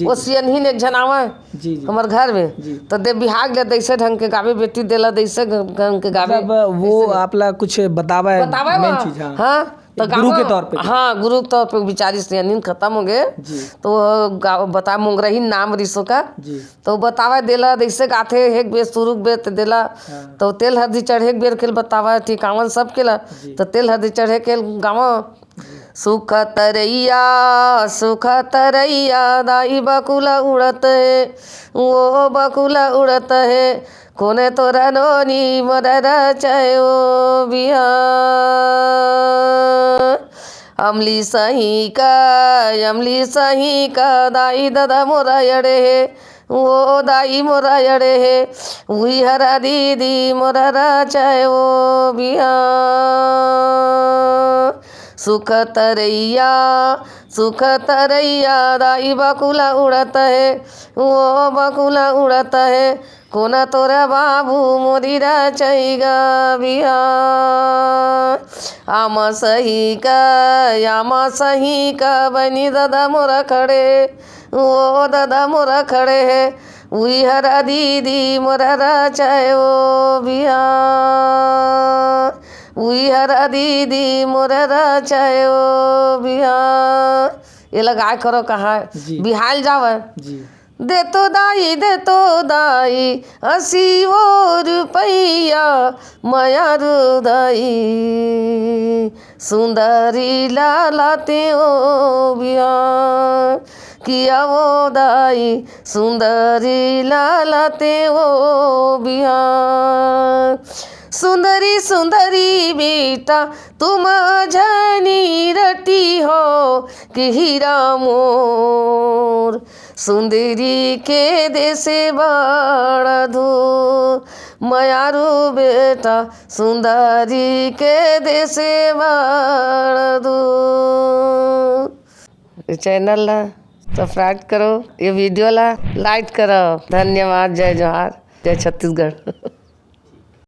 वो सियनहीन एक जन आवा जी जी हमार घर में जी। तो दे बिहाग ले दैसे ढंग के गावे बेटी देला दैसे ढंग के गावे मतलब वो आपला कुछ बतावा है बतावा मेन वहाँ। चीज। हाँ हाँ तो एक गुरु के तौर पे। हाँ गुरु के तौर पे बेचारी सियनहीन खत्म हो गए जी तो बता मुंगरही नाम रिसो का जी तो बतावा देला दैसे गाथे एक बेर सुरुक बेर ते देला हाँ तो तेल हल्दी चढ़े एक बेर खेल बतावा ठिकावन सब केला जी तो तेल हल्दी चढ़े के गाँव जी सुख तरैया दाई बकुला उड़त है वो बकुला उड़त है कोने तोरा नोनी मररा चयो बिहा अमली सही का दाई दादा मोरा अड़े है वो दाई मोरा अड़े है वही हरा दीदी मोरा चयो बिहा सुख तरैया दाई बकुला उड़त है वो बकुला उड़त है कोना तोरा बाबू मोरी रचैगा बिहा आमा सही का बनी दादा मोरा खड़े वो दादा मोरा खड़े है वही हरा दीदी मोरा रचायो बिहा वही हरा दीदी मोरा रचायो बिहा ये लगाए करो कहाँ जी। बिहाल जावे जी दे तो दाई 80 रुपैया माया रुदाई सुंदरी लालाते ओ बिया किया वो दाई सुंदरी लालाते ओ बिया सुंदरी बेटा तुम झनी रटी हो कि हीरा मोर सुंदरी के देसे बड़ा दूर मयारू बेटा सुंदरी के देसे बड़ा दूर। चैनल ला सब्सक्राइब करो, ये वीडियो ला लाइक करो। धन्यवाद। जय जोहार, जय छत्तीसगढ़।